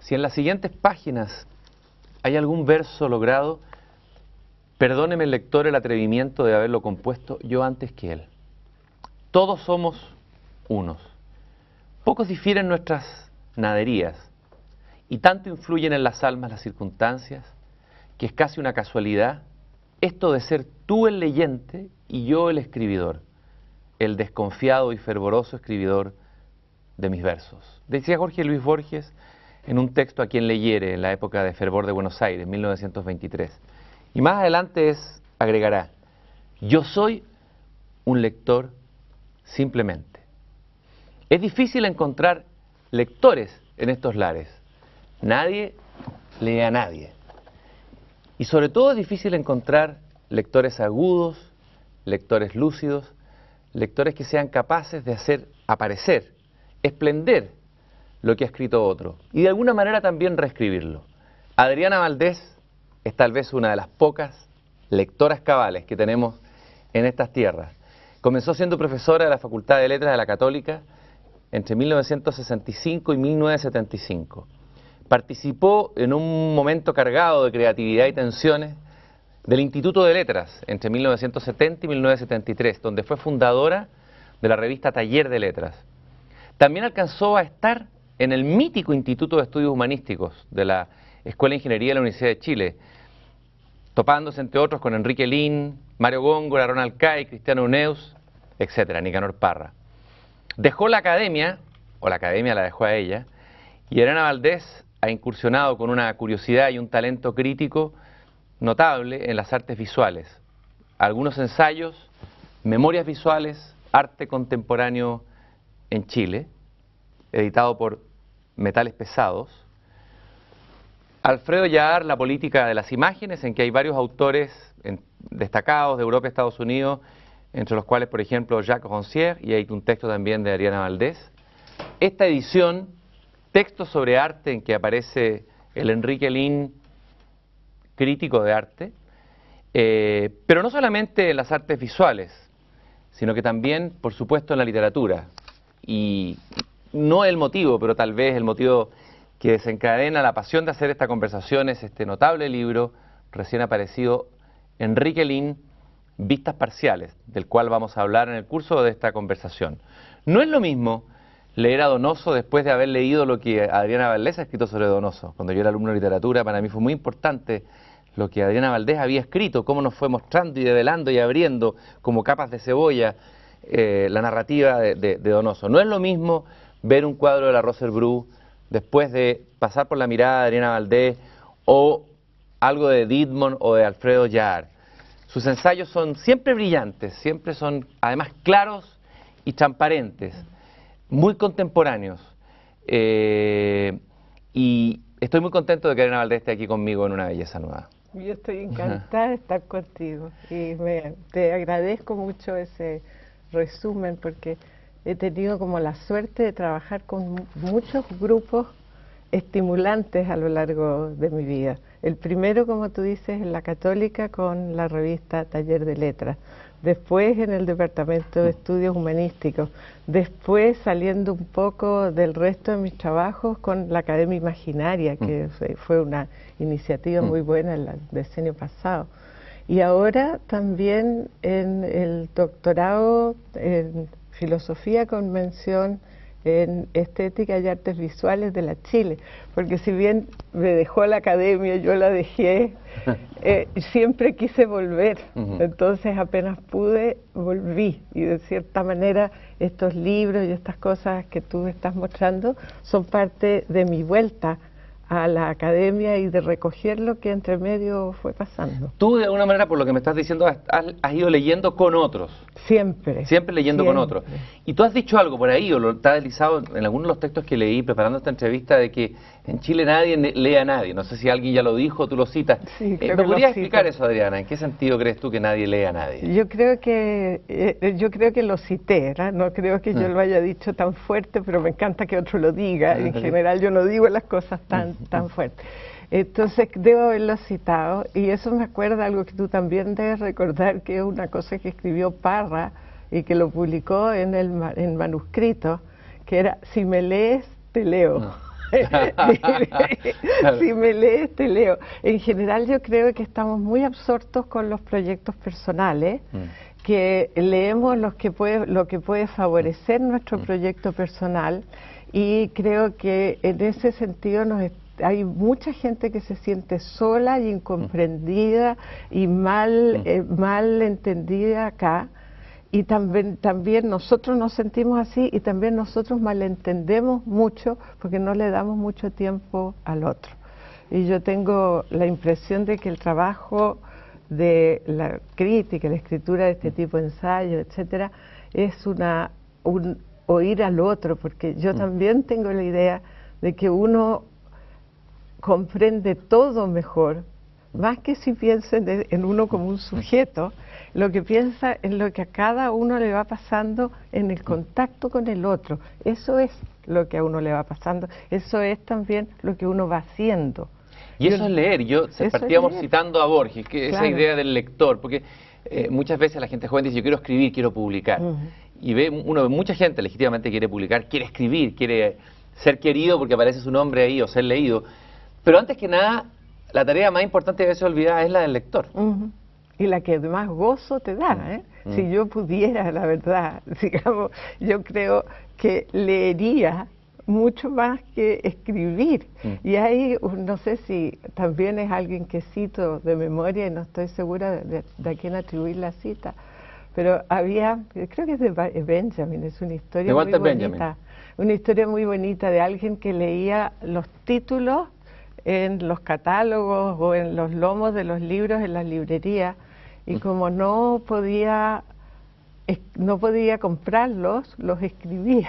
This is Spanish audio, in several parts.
si en las siguientes páginas hay algún verso logrado, perdóneme el lector el atrevimiento de haberlo compuesto yo antes que él. Todos somos unos. Pocos difieren nuestras naderías, y tanto influyen en las almas las circunstancias, que es casi una casualidad esto de ser tú el leyente y yo el escribidor, el desconfiado y fervoroso escribidor de mis versos. Decía Jorge Luis Borges en un texto A quien leyere, en la época de fervor de Buenos Aires, 1923. Y más adelante agregará, yo soy un lector simplemente. Es difícil encontrar lectores en estos lares. Nadie lee a nadie. Y sobre todo es difícil encontrar lectores agudos, lectores lúcidos, lectores que sean capaces de hacer aparecer, esplender lo que ha escrito otro y de alguna manera también reescribirlo. Adriana Valdés es tal vez una de las pocas lectoras cabales que tenemos en estas tierras. Comenzó siendo profesora de la Facultad de Letras de la Católica entre 1965 y 1975. Participó en un momento cargado de creatividad y tensiones del Instituto de Letras entre 1970 y 1973, donde fue fundadora de la revista Taller de Letras. También alcanzó a estar en el mítico Instituto de Estudios Humanísticos de la Escuela de Ingeniería de la Universidad de Chile, topándose entre otros con Enrique Lin, Mario Góngora, Ronald Kay, Cristiano Neus, etcétera, Nicanor Parra. Dejó la academia, o la academia la dejó a ella, y Adriana Valdés ha incursionado con una curiosidad y un talento crítico notable en las artes visuales. Algunos ensayos, memorias visuales, arte contemporáneo en Chile, editado por Metales Pesados. Alfredo Yahar, La política de las imágenes, en que hay varios autores destacados de Europa y Estados Unidos, entre los cuales, por ejemplo, Jacques Rancière, y hay un texto también de Adriana Valdés. Esta edición, texto sobre arte, en que aparece el Enrique Lin, crítico de arte, pero no solamente en las artes visuales, sino que también, por supuesto, en la literatura. Y no el motivo, pero tal vez el motivo que desencadena la pasión de hacer esta conversación es este notable libro recién aparecido, Enrique Lin, Vistas Parciales, del cual vamos a hablar en el curso de esta conversación. No es lo mismo leer a Donoso después de haber leído lo que Adriana Valdés ha escrito sobre Donoso. Cuando yo era alumno de literatura, para mí fue muy importante lo que Adriana Valdés había escrito, cómo nos fue mostrando y develando y abriendo como capas de cebolla la narrativa de Donoso. No es lo mismo ver un cuadro de la Rosersbru después de pasar por la mirada de Adriana Valdés o algo de Dietmund o de Alfredo Yahar. Sus ensayos son siempre brillantes, siempre son además claros y transparentes, muy contemporáneos. Y estoy muy contento de que Adriana Valdés esté aquí conmigo en Una Belleza Nueva. Yo estoy encantada de estar contigo y te agradezco mucho ese resumen porque he tenido como la suerte de trabajar con muchos grupos estimulantes a lo largo de mi vida. El primero, como tú dices, en la Católica con la revista Taller de Letras, después en el Departamento de Estudios Humanísticos, después saliendo un poco del resto de mis trabajos con la Academia Imaginaria, que fue una iniciativa muy buena el decenio pasado. Y ahora también en el doctorado en Filosofía con mención en Estética y Artes Visuales de la Chile, porque si bien me dejó la academia, yo la dejé, siempre quise volver, entonces apenas pude, volví, y de cierta manera estos libros y estas cosas que tú estás mostrando son parte de mi vuelta a la academia y de recoger lo que entre medio fue pasando. Tú, de alguna manera, por lo que me estás diciendo, has ido leyendo con otros. Siempre. Siempre leyendo con otros. Y tú has dicho algo por ahí, o lo has deslizado en algunos de los textos que leí preparando esta entrevista, de que en Chile nadie lee a nadie. No sé si alguien ya lo dijo o tú lo citas. Sí, ¿Me podrías explicar eso, Adriana? ¿En qué sentido crees tú que nadie lee a nadie? Yo creo que lo cité, ¿no? No creo que yo lo haya dicho tan fuerte, pero me encanta que otro lo diga. En general yo no digo las cosas tan fuertes. Entonces debo haberlo citado, y eso me acuerda algo que tú también debes recordar, que es una cosa que escribió Parra y que lo publicó en manuscrito, que era: si me lees, te leo. Si me lees, te leo. En general yo creo que estamos muy absortos con los proyectos personales, que leemos lo que puede favorecer nuestro proyecto personal, y creo que en ese sentido hay mucha gente que se siente sola y incomprendida y mal entendida acá. Y también nosotros nos sentimos así, y también nosotros malentendemos mucho porque no le damos mucho tiempo al otro. Y yo tengo la impresión de que el trabajo de la crítica, la escritura de este tipo de ensayos, etcétera, es un oír al otro, porque yo también tengo la idea de que uno comprende todo mejor, más que si piensa en uno como un sujeto, lo que piensa en lo que a cada uno le va pasando en el contacto con el otro. Eso es lo que a uno le va pasando, eso es también lo que uno va haciendo. Y eso es leer. Partíamos citando a Borges, que claro, esa idea del lector, porque muchas veces la gente joven dice: yo quiero escribir, quiero publicar. Y mucha gente legítimamente quiere publicar, quiere escribir, quiere ser querido porque aparece su nombre ahí o ser leído. Pero antes que nada, la tarea más importante que a veces olvidada es la del lector. Y la que más gozo te da, Si yo pudiera, la verdad, digamos, yo creo que leería mucho más que escribir. Y ahí, no sé si también es alguien que cito de memoria y no estoy segura de a quién atribuir la cita, pero creo que es de Benjamin, es una historia muy bonita. Una historia muy bonita de alguien que leía los títulos en los catálogos o en los lomos de los libros en las librerías, y como no podía comprarlos, los escribía.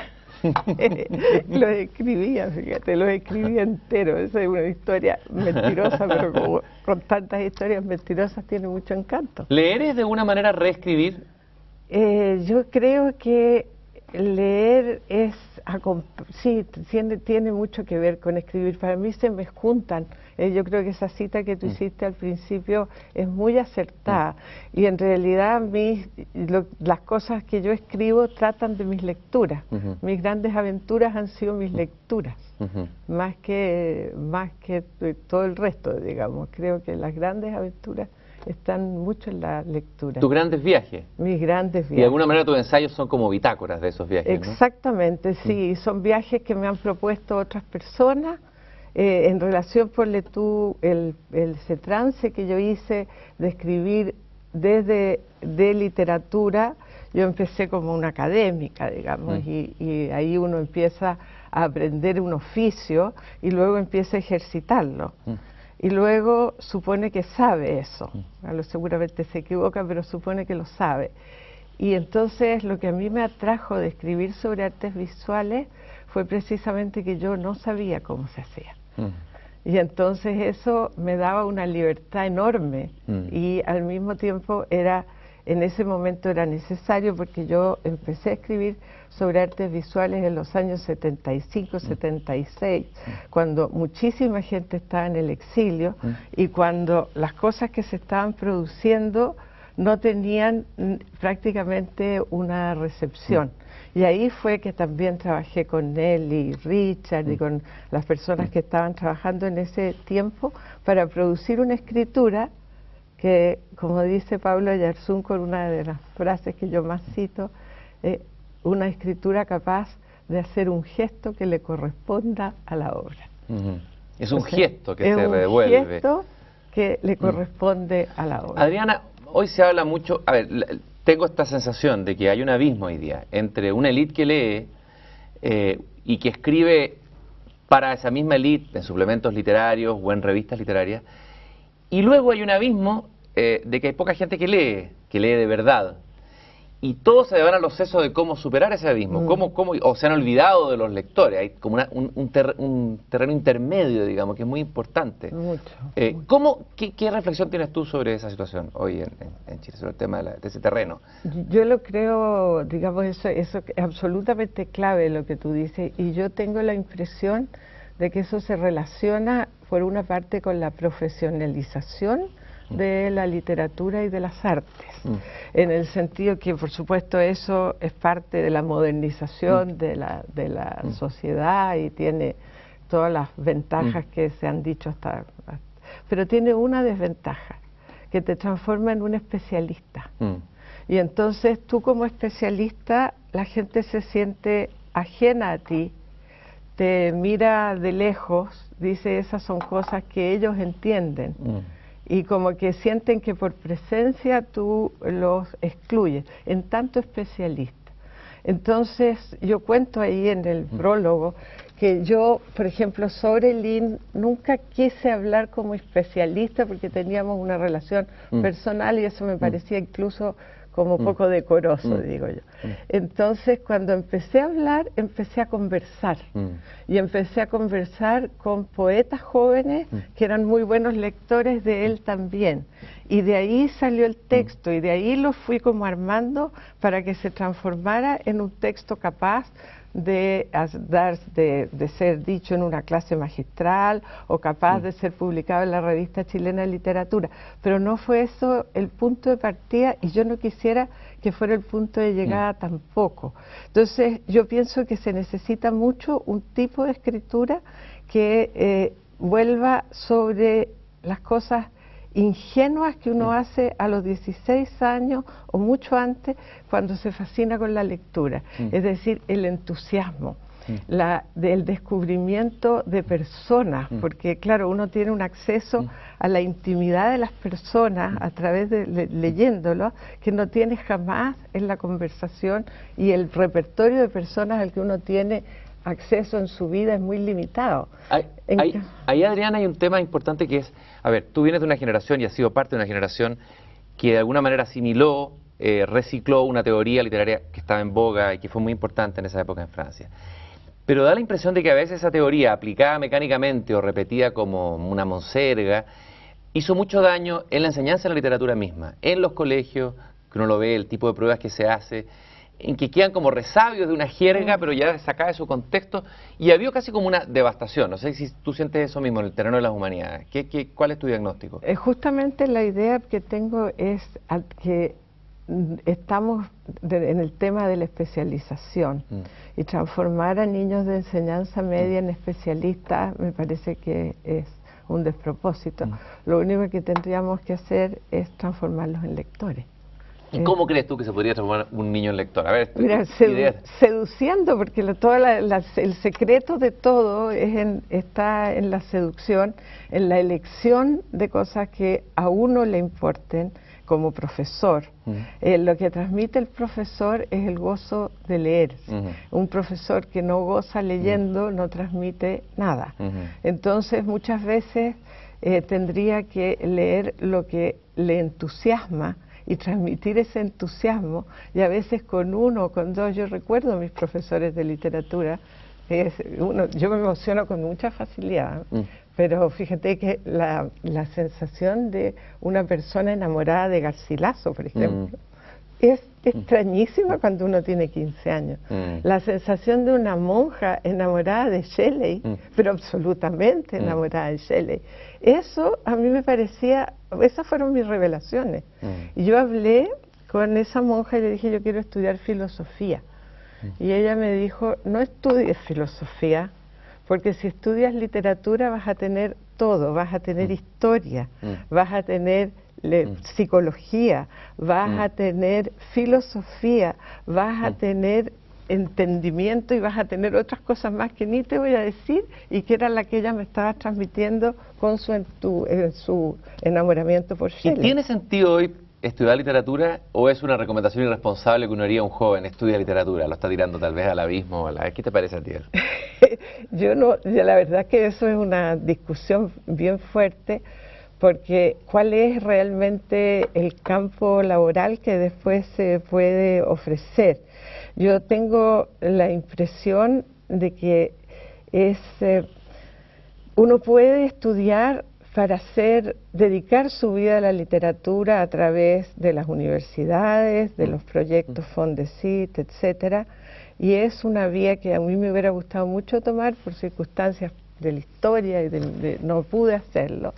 Los escribía, fíjate, los escribía enteros. Esa es una historia mentirosa, pero como con tantas historias mentirosas tiene mucho encanto. ¿Leer es de alguna manera reescribir? Yo creo que leer sí, tiene mucho que ver con escribir. Para mí se me juntan. Yo creo que esa cita que tú hiciste al principio es muy acertada. Y en realidad las cosas que yo escribo tratan de mis lecturas. Mis grandes aventuras han sido mis lecturas, más que todo el resto, digamos. Creo que las grandes aventuras están mucho en la lectura. ¿Tus grandes viajes? Mis grandes viajes. Y de alguna manera tus ensayos son como bitácoras de esos viajes, ¿no? Exactamente, sí. Son viajes que me han propuesto otras personas. En relación, ponle tú, ese trance que yo hice de escribir de literatura, yo empecé como una académica, digamos, y ahí uno empieza a aprender un oficio y luego empieza a ejercitarlo. Y luego supone que sabe eso. Seguramente se equivoca, pero supone que lo sabe. Y entonces lo que a mí me atrajo de escribir sobre artes visuales fue precisamente que yo no sabía cómo se hacía. Y entonces eso me daba una libertad enorme, y al mismo tiempo en ese momento era necesario, porque yo empecé a escribir sobre artes visuales en los años 75, 76, cuando muchísima gente estaba en el exilio y cuando las cosas que se estaban produciendo no tenían prácticamente una recepción. Y ahí fue que también trabajé con Nelly, Richard y con las personas que estaban trabajando en ese tiempo para producir una escritura que, como dice Pablo Oyarzún con una de las frases que yo más cito, una escritura capaz de hacer un gesto que le corresponda a la obra. Es un gesto que se revuelve. Es un gesto que le corresponde a la obra. Adriana, hoy se habla mucho, tengo esta sensación de que hay un abismo hoy día entre una élite que lee y que escribe para esa misma élite en suplementos literarios o en revistas literarias, y luego hay un abismo de que hay poca gente que lee de verdad. Y todos se van a los sesos de cómo superar ese abismo, o se han olvidado de los lectores. Hay como un terreno intermedio, digamos, que es muy importante. ¿Qué reflexión tienes tú sobre esa situación hoy en Chile, sobre el tema de ese terreno? Yo lo creo, digamos, eso es absolutamente clave lo que tú dices, y yo tengo la impresión de que eso se relaciona, por una parte, con la profesionalización de la literatura y de las artes, en el sentido que, por supuesto, eso es parte de la modernización de la sociedad y tiene todas las ventajas que se han dicho hasta, pero tiene una desventaja, que te transforma en un especialista. Y entonces tú como especialista, la gente se siente ajena a ti, te mira de lejos, dice esas son cosas que ellos entienden. Y como que sienten que por presencia tú los excluyes, en tanto especialista. Entonces yo cuento ahí en el prólogo que yo, por ejemplo, sobre Lynn nunca quise hablar como especialista porque teníamos una relación personal y eso me parecía incluso como poco decoroso, digo yo. Entonces, cuando empecé a hablar, empecé a conversar. Y empecé a conversar con poetas jóvenes que eran muy buenos lectores de él también. Y de ahí salió el texto, y de ahí lo fui como armando para que se transformara en un texto capaz de ser dicho en una clase magistral o capaz de ser publicado en la Revista Chilena de Literatura, pero no fue eso el punto de partida y yo no quisiera que fuera el punto de llegada tampoco. Entonces yo pienso que se necesita mucho un tipo de escritura que vuelva sobre las cosas ingenuas que uno hace a los 16 años o mucho antes cuando se fascina con la lectura, es decir, el entusiasmo, del descubrimiento de personas, porque claro, uno tiene un acceso a la intimidad de las personas a través de leyéndolo, que no tiene jamás en la conversación, y el repertorio de personas al que uno tiene acceso en su vida es muy limitado. Ahí, Adriana, hay un tema importante que es, a ver, tú vienes de una generación y has sido parte de una generación que de alguna manera asimiló, recicló una teoría literaria que estaba en boga y que fue muy importante en esa época en Francia. Pero da la impresión de que a veces esa teoría, aplicada mecánicamente o repetida como una monserga, hizo mucho daño en la enseñanza de la literatura misma, en los colegios, que uno lo ve, el tipo de pruebas que se hace, en que quedan como resabios de una jerga, pero ya sacada de su contexto, y había casi como una devastación. No sé si tú sientes eso mismo en el terreno de las humanidades. ¿Cuál es tu diagnóstico? Justamente la idea que tengo es que estamos en el tema de la especialización, y transformar a niños de enseñanza media en especialistas me parece que es un despropósito. Lo único que tendríamos que hacer es transformarlos en lectores. ¿Y cómo crees tú que se podría transformar un niño en lector? A ver, mira, seduciendo, porque el secreto de todo está en la seducción, en la elección de cosas que a uno le importen como profesor. Lo que transmite el profesor es el gozo de leer. Un profesor que no goza leyendo no transmite nada. Entonces, muchas veces tendría que leer lo que le entusiasma y transmitir ese entusiasmo, y a veces con uno o con dos. Yo recuerdo a mis profesores de literatura, yo me emociono con mucha facilidad, pero fíjate que la sensación de una persona enamorada de Garcilaso, por ejemplo, es extrañísima cuando uno tiene 15 años. La sensación de una monja enamorada de Shelley, pero absolutamente enamorada de Shelley. Eso a mí me parecía, esas fueron mis revelaciones. Y yo hablé con esa monja y le dije, yo quiero estudiar filosofía. Y ella me dijo, no estudies filosofía, porque si estudias literatura vas a tener todo, vas a tener historia, vas a tener psicología, vas a tener filosofía, vas a tener entendimiento y vas a tener otras cosas más que ni te voy a decir, y que era la que ella me estaba transmitiendo con su enamoramiento por Shelley. ¿Y tiene sentido hoy estudiar literatura, o es una recomendación irresponsable que uno haría a un joven? Estudia literatura, lo está tirando tal vez al abismo. ¿Qué te parece a ti? La verdad que eso es una discusión bien fuerte, porque ¿cuál es realmente el campo laboral que después se puede ofrecer? Yo tengo la impresión de que uno puede estudiar para dedicar su vida a la literatura a través de las universidades, de los proyectos Fondesit, etcétera, y es una vía que a mí me hubiera gustado mucho tomar por circunstancias de la historia y no pude hacerlo.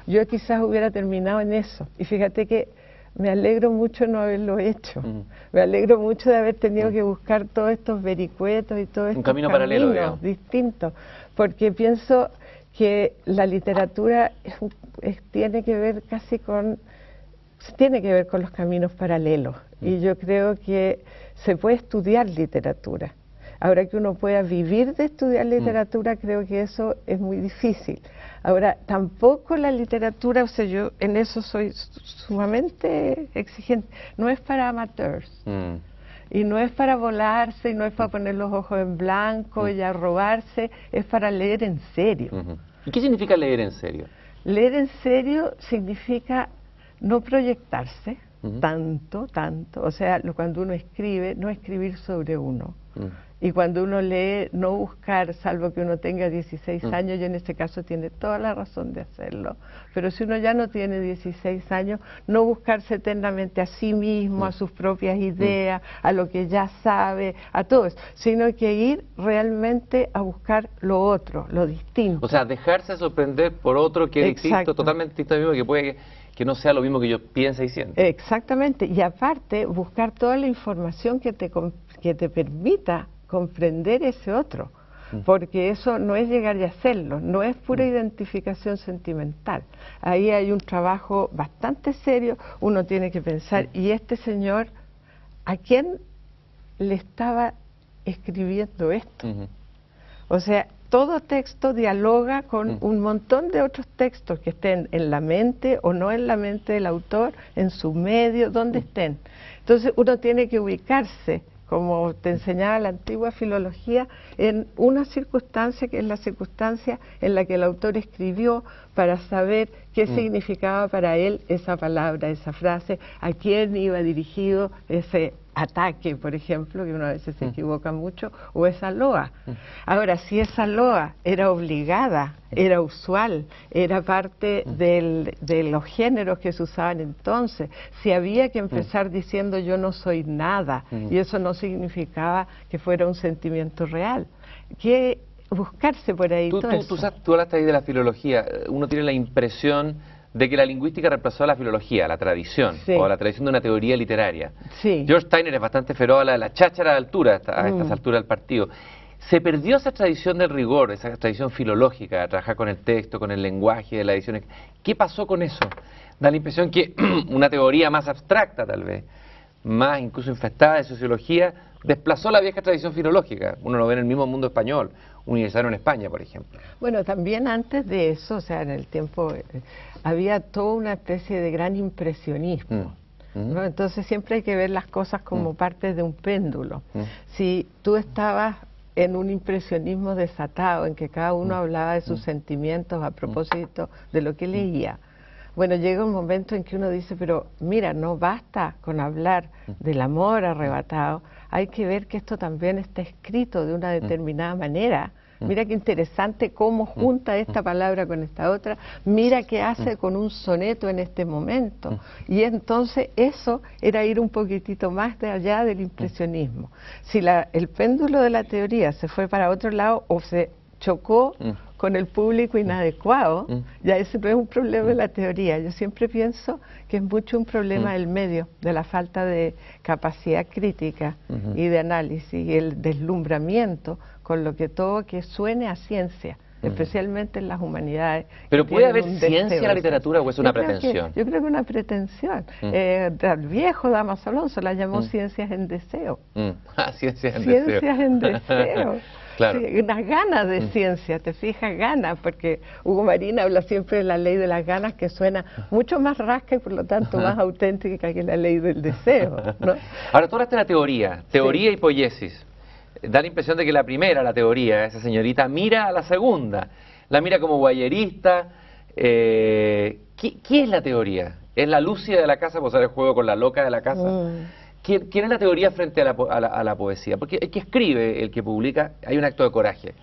Yo quizás hubiera terminado en eso, y fíjate que me alegro mucho no haberlo hecho. Me alegro mucho de haber tenido que buscar todos estos vericuetos y todos estos camino paralelo, caminos distintos, porque pienso que la literatura tiene que ver con los caminos paralelos, y yo creo que se puede estudiar literatura. Ahora, que uno pueda vivir de estudiar literatura, creo que eso es muy difícil. Ahora, tampoco la literatura, o sea, yo en eso soy sumamente exigente, no es para amateurs. Y no es para volarse, y no es para poner los ojos en blanco y arrobarse, es para leer en serio. ¿Y qué significa leer en serio? Leer en serio significa no proyectarse tanto, o sea, cuando uno escribe, no escribir sobre uno. Y cuando uno lee, no buscar, salvo que uno tenga 16 años, y en este caso tiene toda la razón de hacerlo, pero si uno ya no tiene 16 años, no buscarse eternamente a sí mismo, a sus propias ideas, a lo que ya sabe, a todo eso, sino que ir realmente a buscar lo otro, lo distinto. O sea, dejarse sorprender por otro que es distinto, totalmente distinto a mí mismo, que puede que no sea lo mismo que yo piense y siento. Exactamente, y aparte buscar toda la información que te permita comprender ese otro, porque eso no es llegar y hacerlo, no es pura identificación sentimental. Ahí hay un trabajo bastante serio, uno tiene que pensar, ¿y este señor a quién le estaba escribiendo esto? O sea, todo texto dialoga con un montón de otros textos que estén en la mente o no en la mente del autor, en su medio, donde estén. Entonces uno tiene que ubicarse, como te enseñaba la antigua filología, en una circunstancia que es la circunstancia en la que el autor escribió, para saber qué significaba para él esa palabra, esa frase, a quién iba dirigido ese ataque, por ejemplo, que uno a veces se equivoca mucho, o esa loa. Ahora, si esa loa era obligada, era usual, era parte de los géneros que se usaban entonces, si había que empezar diciendo yo no soy nada, y eso no significaba que fuera un sentimiento real, que buscarse por ahí todo eso. Tú hablaste ahí de la filología, uno tiene la impresión de que la lingüística reemplazó a la filología, la tradición, o la tradición de una teoría literaria. George Steiner es bastante feroz a la cháchara de altura a estas alturas del partido. ¿Se perdió esa tradición del rigor, esa tradición filológica, de trabajar con el texto, con el lenguaje de la edición? ¿Qué pasó con eso? Da la impresión que una teoría más abstracta, tal vez, más incluso infestada de sociología, desplazó la vieja tradición filológica. Uno lo ve en el mismo mundo español, universitario en España, por ejemplo. Bueno, también antes de eso, o sea, en el tiempo, había toda una especie de gran impresionismo. ¿No? Entonces siempre hay que ver las cosas como parte de un péndulo. Si tú estabas en un impresionismo desatado, en que cada uno hablaba de sus sentimientos a propósito de lo que leía, bueno, llega un momento en que uno dice, pero mira, no basta con hablar del amor arrebatado, hay que ver que esto también está escrito de una determinada manera. Mira qué interesante cómo junta esta palabra con esta otra, mira qué hace con un soneto en este momento. Y entonces eso era ir un poquitito más de allá del impresionismo. Si el péndulo de la teoría se fue para otro lado o se chocó con el público inadecuado, ya ese no es un problema de la teoría. Yo siempre pienso que es mucho un problema del medio, de la falta de capacidad crítica y de análisis, y el deslumbramiento con lo que todo que suene a ciencia, especialmente en las humanidades. ¿Pero puede haber ciencia en la literatura o es una pretensión? Yo creo que una pretensión. El viejo Damaso Alonso la llamó ciencias en deseo. Ciencias en deseo. Ciencias en deseo. Claro. Sí, unas ganas de ciencia, te fijas, ganas, porque Hugo Marín habla siempre de la ley de las ganas, que suena mucho más rasca y por lo tanto más auténtica que la ley del deseo, ¿no? Ahora, tú hablaste de la teoría y poiesis. Da la impresión de que la primera, la teoría, esa señorita, mira a la segunda, la mira como guayerista. ¿Qué es la teoría? ¿Es la Lucia de la casa, por usar el juego con la loca de la casa? ¿Quién es la teoría frente a la poesía? Porque el que escribe, el que publica, hay un acto de coraje,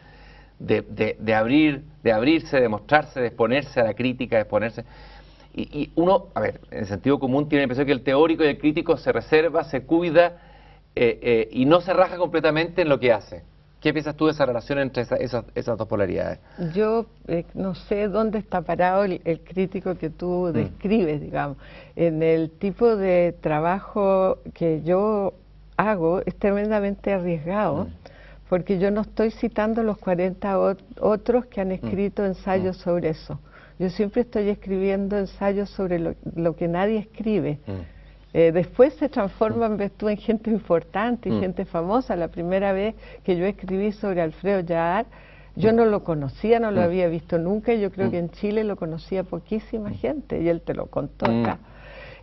de abrirse, de mostrarse, de exponerse a la crítica, de exponerse. Y uno, a ver, en sentido común tiene la impresión que el teórico y el crítico se reserva, se cuida y no se raja completamente en lo que hace. ¿Qué piensas tú de esa relación entre esas dos polaridades? Yo no sé dónde está parado el crítico que tú describes, digamos. En el tipo de trabajo que yo hago es tremendamente arriesgado, porque yo no estoy citando los 40 otros que han escrito ensayos sobre eso. Yo siempre estoy escribiendo ensayos sobre lo que nadie escribe. Después se transforman, ves tú, en gente importante y gente famosa. La primera vez que yo escribí sobre Alfredo Yahar, yo no lo conocía, no lo había visto nunca, y yo creo que en Chile lo conocía poquísima gente, y él te lo contó acá.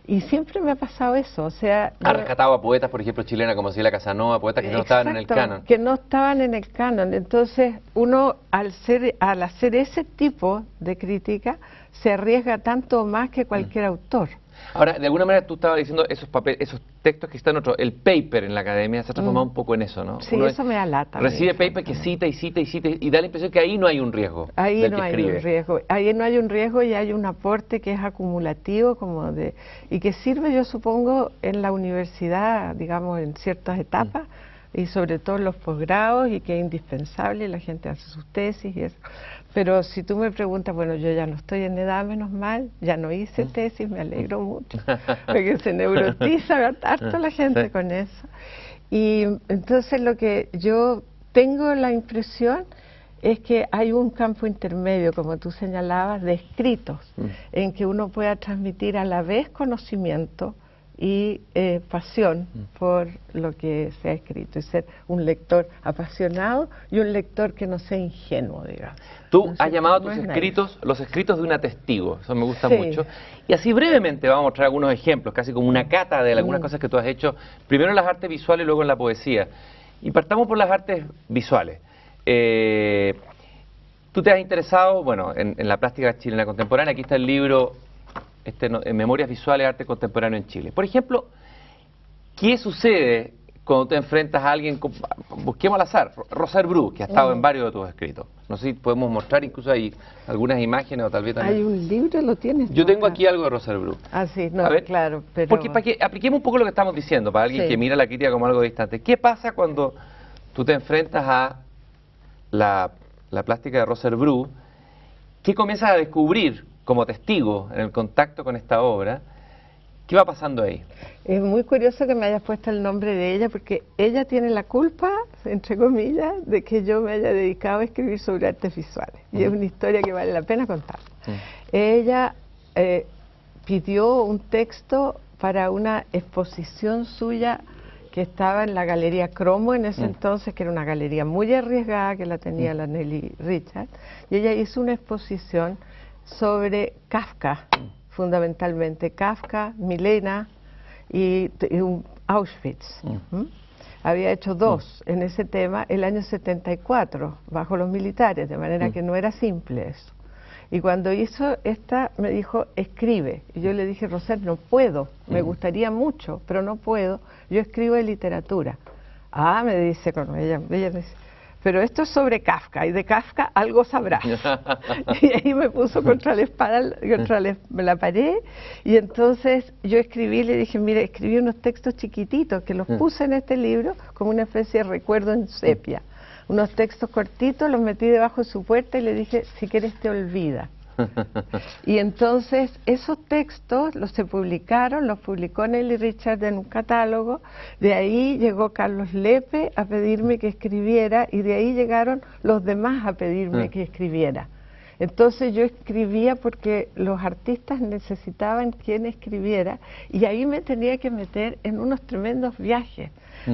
Y siempre me ha pasado eso, o sea... Ha rescatado a poetas, por ejemplo, chilenas como Ciela Casanova, poetas que no estaban en el canon. Que no estaban en el canon. Entonces, uno, al hacer ese tipo de crítica, se arriesga tanto más que cualquier autor. Ahora, de alguna manera tú estabas diciendo esos textos que están el paper en la academia se ha transformado un poco en eso, ¿no? Sí, eso me da lata. Recibe paper que cita y cita y cita y da la impresión que ahí no hay un riesgo. Ahí no hay un riesgo. Ahí no hay un riesgo y hay un aporte que es acumulativo y que sirve, yo supongo, en la universidad, digamos, en ciertas etapas y sobre todo en los posgrados, y que es indispensable, la gente hace sus tesis y eso. Pero si tú me preguntas, bueno, yo ya no estoy en edad, menos mal, ya no hice tesis, me alegro mucho, porque se neurotiza harto la gente con eso. Y entonces lo que yo tengo la impresión es que hay un campo intermedio, como tú señalabas, de escritos, en que uno pueda transmitir a la vez conocimiento y pasión por lo que se ha escrito, y ser un lector apasionado y un lector que no sea ingenuo, digamos. Tú has llamado a tus escritos los escritos de una testigo, eso me gusta mucho. Y así brevemente vamos a mostrar algunos ejemplos, casi como una cata de algunas cosas que tú has hecho, primero en las artes visuales y luego en la poesía. Y partamos por las artes visuales. Tú te has interesado, bueno, en la plástica chilena contemporánea. Aquí está el libro Memorias Visuales, Arte Contemporáneo en Chile. Por ejemplo, ¿qué sucede cuando te enfrentas a alguien, busquemos al azar, Roser Bru, que ha estado en varios de tus escritos? No sé si podemos mostrar, incluso hay algunas imágenes o tal vez también. Hay un libro, lo tienes. Yo tengo aquí algo de Roser Bru. Ah, sí, no, claro. Pero... Porque para que apliquemos un poco lo que estamos diciendo, para alguien que mira la crítica como algo distante. ¿Qué pasa cuando tú te enfrentas a la plástica de Roser Bru? ¿Qué comienzas a descubrir como testigo en el contacto con esta obra? ¿Qué va pasando ahí? Es muy curioso que me hayas puesto el nombre de ella, porque ella tiene la culpa, entre comillas, de que yo me haya dedicado a escribir sobre artes visuales. Y es una historia que vale la pena contar. Ella pidió un texto para una exposición suya que estaba en la Galería Cromo en ese entonces, que era una galería muy arriesgada, que la tenía la Nelly Richard, y ella hizo una exposición sobre Kafka, fundamentalmente Kafka, Milena y Auschwitz. Había hecho dos en ese tema el año 74, bajo los militares, de manera que no era simple eso. Y cuando hizo esta, me dijo, escribe. Y yo le dije, Roser, no puedo, me gustaría mucho, pero no puedo, yo escribo de literatura. Ah, me dice, ella me dice, pero esto es sobre Kafka, y de Kafka algo sabrás. Y ahí me puso contra la espada, contra la pared, y entonces yo escribí, le dije, mire, escribí unos textos chiquititos, que los puse en este libro como una especie de recuerdo en sepia. Unos textos cortitos, los metí debajo de su puerta y le dije, si quieres te olvida. Y entonces esos textos se publicaron, los publicó Nelly Richard en un catálogo. De ahí llegó Carlos Lepe a pedirme que escribiera, y de ahí llegaron los demás a pedirme que escribiera. Entonces yo escribía porque los artistas necesitaban quien escribiera, y ahí me tenía que meter en unos tremendos viajes,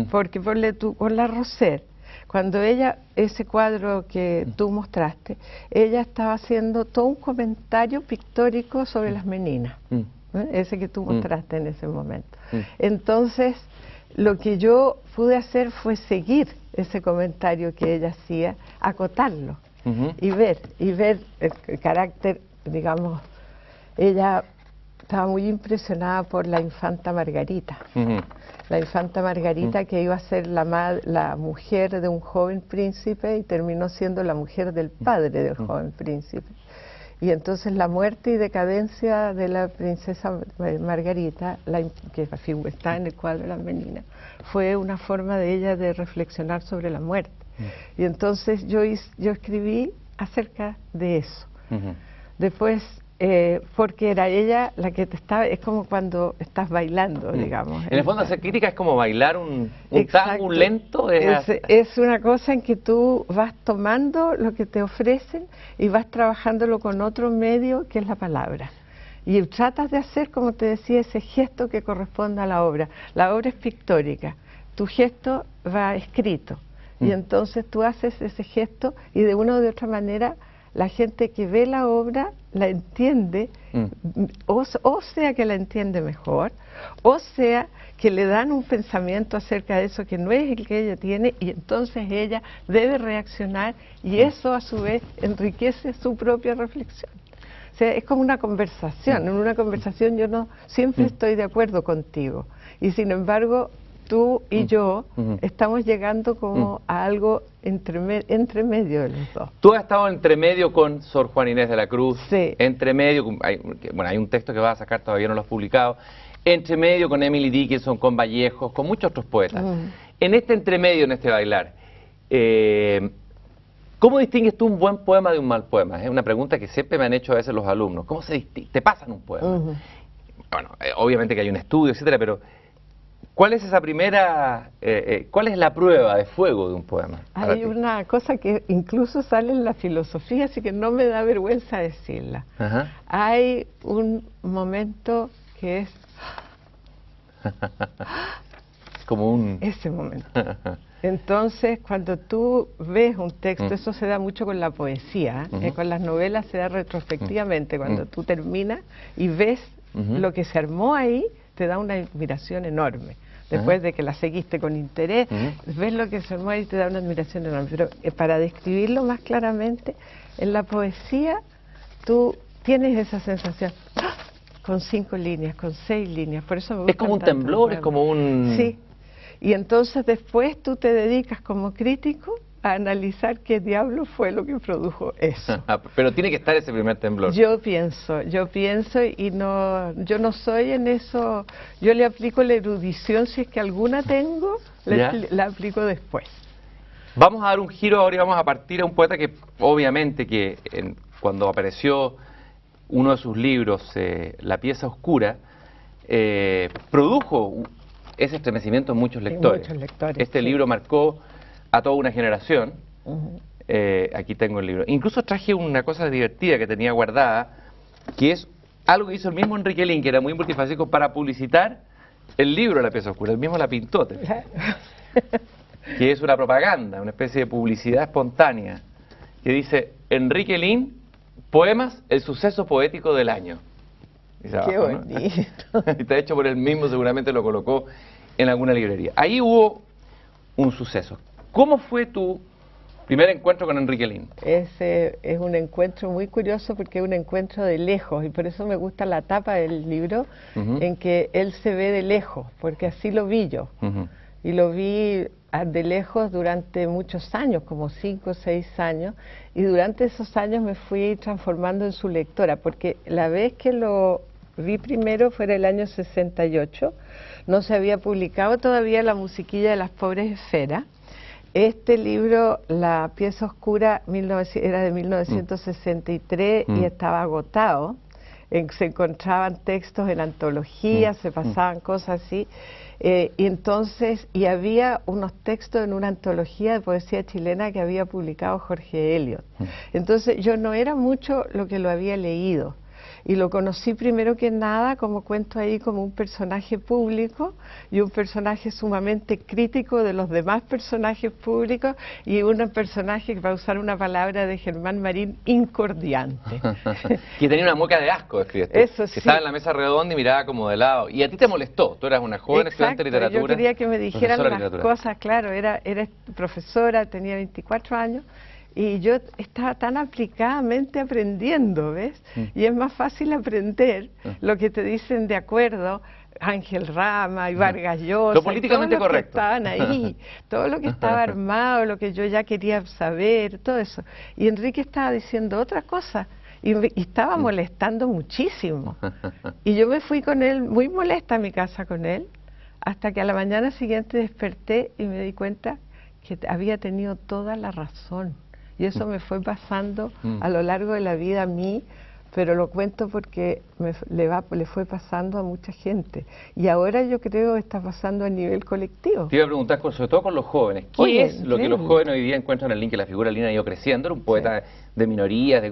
porque ponle tú, con la Roser, cuando ella, ese cuadro que tú mostraste, ella estaba haciendo todo un comentario pictórico sobre las meninas, ese que tú mostraste en ese momento. Entonces, lo que yo pude hacer fue seguir ese comentario que ella hacía, acotarlo y ver el carácter, digamos. Ella estaba muy impresionada por la infanta Margarita. La infanta Margarita, que iba a ser la mujer de un joven príncipe y terminó siendo la mujer del padre del joven príncipe. Y entonces la muerte y decadencia de la princesa Margarita, que está en el cuadro de las meninas, fue una forma de ella de reflexionar sobre la muerte. Y entonces yo escribí acerca de eso. Después, porque era ella la que te estaba, es como cuando estás bailando, digamos. En el fondo, hacer crítica es como bailar un tango, un lento. Es una cosa en que tú vas tomando lo que te ofrecen y vas trabajándolo con otro medio que es la palabra. Y tratas de hacer, como te decía, ese gesto que corresponde a la obra. La obra es pictórica, tu gesto va escrito. Y entonces tú haces ese gesto y de una u de otra manera la gente que ve la obra la entiende, o sea que la entiende mejor, o sea que le dan un pensamiento acerca de eso que no es el que ella tiene, y entonces ella debe reaccionar y eso a su vez enriquece su propia reflexión. O sea, es como una conversación. En una conversación yo no siempre estoy de acuerdo contigo y sin embargo tú y yo estamos llegando como a algo entre medio de los dos. Tú has estado entre medio con Sor Juana Inés de la Cruz, sí. Entre medio, hay un texto que vas a sacar, todavía no lo has publicado, entre medio con Emily Dickinson, con Vallejos, con muchos otros poetas. En este entremedio, en este bailar, ¿cómo distingues tú un buen poema de un mal poema? Es una pregunta que siempre me han hecho a veces los alumnos. ¿Cómo se distingue? ¿Te pasan un poema? Bueno, obviamente que hay un estudio, etcétera, pero ¿cuál es esa primera, cuál es la prueba de fuego de un poema? Hay una cosa que incluso sale en la filosofía, así que no me da vergüenza decirla. Hay un momento que es... como un... Ese momento. Entonces, cuando tú ves un texto, eso se da mucho con la poesía, con las novelas se da retrospectivamente, cuando tú terminas y ves lo que se armó ahí, te da una admiración enorme. Después de que la seguiste con interés, ves lo que se armó ahí y te da una admiración enorme. Pero para describirlo más claramente, en la poesía tú tienes esa sensación, con 5 líneas, con 6 líneas, por eso me gusta. Es como un temblor, es como un... Sí. Y entonces después tú te dedicas como crítico a analizar qué diablo fue lo que produjo eso. Pero tiene que estar ese primer temblor. Yo pienso y no, yo no soy en eso, yo le aplico la erudición, si es que alguna tengo, la aplico después. Vamos a dar un giro ahora y vamos a partir a un poeta que obviamente que cuando apareció uno de sus libros, La pieza oscura, produjo ese estremecimiento en muchos lectores. Este libro marcó a toda una generación. Aquí tengo el libro. Incluso traje una cosa divertida que tenía guardada, que es algo que hizo el mismo Enrique Lihn, que era muy multifacético, para publicitar el libro La pieza oscura. Él mismo la pintó, que es una propaganda, una especie de publicidad espontánea, que dice: Enrique Lihn, poemas, el suceso poético del año. Qué bonito. Está hecho por él mismo, seguramente lo colocó en alguna librería. Ahí hubo un suceso. ¿Cómo fue tu primer encuentro con Enrique Lihn? Es un encuentro muy curioso porque es un encuentro de lejos y por eso me gusta la tapa del libro, en que él se ve de lejos, porque así lo vi yo. Y lo vi de lejos durante muchos años, como 5 o 6 años, y durante esos años me fui transformando en su lectora, porque la vez que lo vi primero fue en el año 68, no se había publicado todavía La musiquilla de las pobres esferas. Este libro, La pieza oscura, era de 1963 y estaba agotado. Se encontraban textos en antologías, se pasaban cosas así. Y había unos textos en una antología de poesía chilena que había publicado Jorge Eliot. Entonces yo no era mucho lo que lo había leído. Y lo conocí primero que nada, como cuento ahí, como un personaje público y un personaje sumamente crítico de los demás personajes públicos y un personaje, que, para usar una palabra de Germán Marín, incordiante. Que tenía una mueca de asco, escribes tú. Eso sí. Que estaba en la mesa redonda y miraba como de lado. Y a ti te molestó, tú eras una joven estudiante de literatura. Yo quería que me dijeran las cosas, claro, era profesora, tenía 24 años. Y yo estaba tan aplicadamente aprendiendo, ¿ves? Y es más fácil aprender lo que te dicen de acuerdo Ángel Rama y Vargas Llosa. Lo políticamente correcto. Que estaban ahí, todo lo que estaba armado, lo que yo ya quería saber, todo eso. Y Enrique estaba diciendo otra cosa y estaba molestando muchísimo. Y yo me fui con él, muy molesta a mi casa con él, hasta que a la mañana siguiente desperté y me di cuenta que había tenido toda la razón. Y eso me fue pasando a lo largo de la vida a mí, pero lo cuento porque le fue pasando a mucha gente. Y ahora yo creo que está pasando a nivel colectivo. Te iba a preguntar, sobre todo con los jóvenes, ¿qué es lo que los jóvenes hoy día encuentran en Lin? Que la figura de Lin ha ido creciendo, era un poeta de minorías,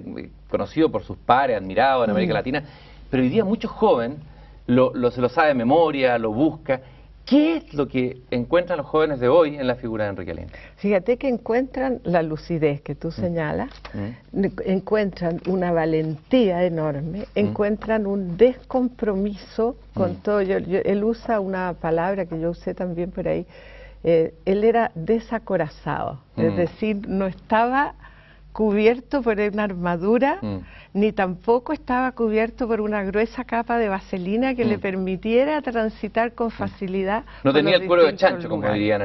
conocido por sus pares, admirado en América Latina, pero hoy día muchos jóvenes se lo sabe de memoria, lo busca. ¿Qué es lo que encuentran los jóvenes de hoy en la figura de Enrique Lin? Fíjate que encuentran la lucidez que tú señalas, encuentran una valentía enorme, encuentran un descompromiso con todo. Él usa una palabra que yo usé también por ahí, él era desacorazado, es decir, no estaba cubierto por una armadura, ni tampoco estaba cubierto por una gruesa capa de vaselina que le permitiera transitar con facilidad. No tenía el cuero de chancho, como dirían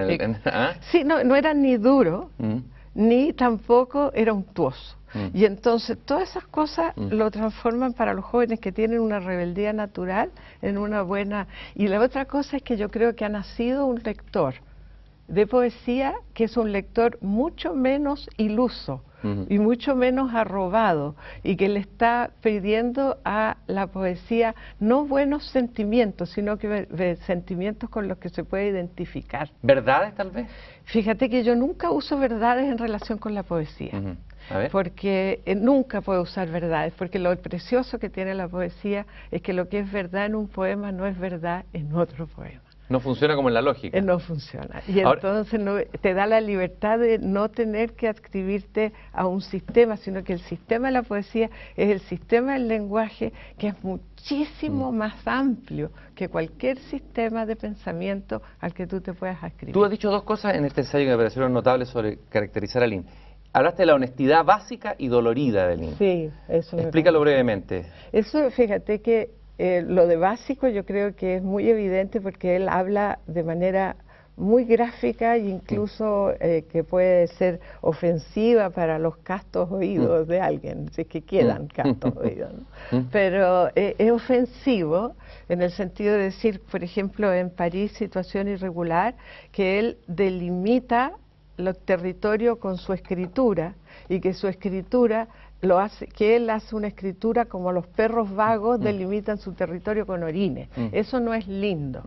Sí, no era ni duro, ni tampoco era untuoso. Y entonces todas esas cosas lo transforman para los jóvenes que tienen una rebeldía natural en una buena... Y la otra cosa es que yo creo que ha nacido un lector de poesía que es un lector mucho menos iluso, y mucho menos arrobado, y que le está pidiendo a la poesía no buenos sentimientos, sino que sentimientos con los que se puede identificar. ¿Verdades, tal vez? Fíjate que yo nunca uso verdades en relación con la poesía, porque nunca puedo usar verdades, porque lo precioso que tiene la poesía es que lo que es verdad en un poema no es verdad en otro poema. No funciona como en la lógica. No funciona. Y ahora, entonces te da la libertad de no tener que adscribirte a un sistema, sino que el sistema de la poesía es el sistema del lenguaje, que es muchísimo más amplio que cualquier sistema de pensamiento al que tú te puedas adscribir. Tú has dicho dos cosas en este ensayo que me parecieron notables sobre caracterizar a Lin. Hablaste de la honestidad básica y dolorida de Lin. Sí, eso. Explícalo brevemente. Eso, fíjate que lo de básico yo creo que es muy evidente porque él habla de manera muy gráfica e incluso que puede ser ofensiva para los castos oídos de alguien, si es que quedan castos oídos, ¿no? Pero es ofensivo en el sentido de decir, por ejemplo, en París, Situación irregular, que él delimita los territorios con su escritura y que su escritura que él hace una escritura como los perros vagos delimitan su territorio con orines. Eso no es lindo,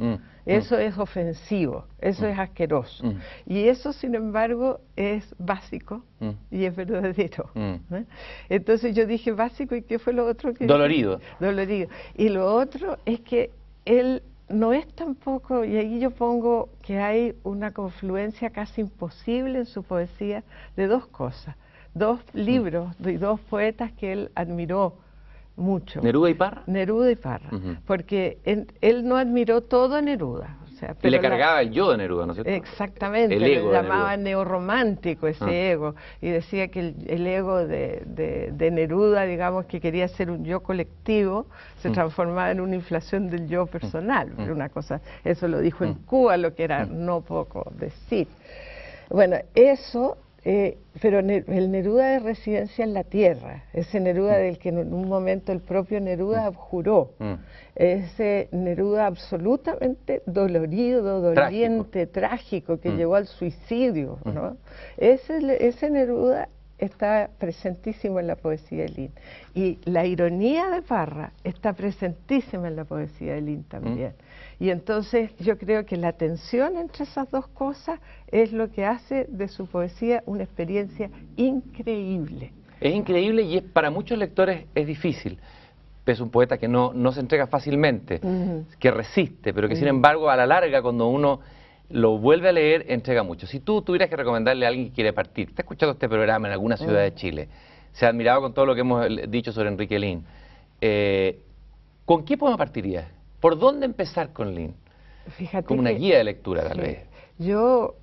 eso es ofensivo, eso es asqueroso. Y eso, sin embargo, es básico y es verdadero. Entonces yo dije básico, ¿y qué fue lo otro que dolorido? Dolorido. Y lo otro es que él no es tampoco, y ahí yo pongo que hay una confluencia casi imposible en su poesía de dos cosas. Dos libros y dos poetas que él admiró mucho. ¿Neruda y Parra? Neruda y Parra, porque él no admiró todo a Neruda. O sea, pero le cargaba el yo de Neruda, ¿no es cierto? Exactamente, el ego le llamaba neorromántico ese ego, y decía que el ego de Neruda, digamos, que quería ser un yo colectivo, se transformaba en una inflación del yo personal. Una cosa, eso lo dijo en Cuba, lo que era no poco decir. Bueno, eso... pero el Neruda de residencia en la tierra, ese Neruda del que en un momento el propio Neruda abjuró, ese Neruda absolutamente dolorido, doliente, trágico, que llevó al suicidio, ¿no? Ese Neruda está presentísimo en la poesía de Lin. Y la ironía de Parra está presentísima en la poesía de Lin también. Y entonces yo creo que la tensión entre esas dos cosas es lo que hace de su poesía una experiencia increíble. Es increíble y para muchos lectores es difícil. Es un poeta que no se entrega fácilmente, que resiste, pero que sin embargo a la larga cuando uno lo vuelve a leer, entrega mucho. Si tú tuvieras que recomendarle a alguien que quiere partir, está escuchando este programa en alguna ciudad de Chile, se ha admirado con todo lo que hemos dicho sobre Enrique Lin, ¿con qué poema partirías? ¿Por dónde empezar con Lin? Fíjate como una guía de lectura, tal vez. Yo,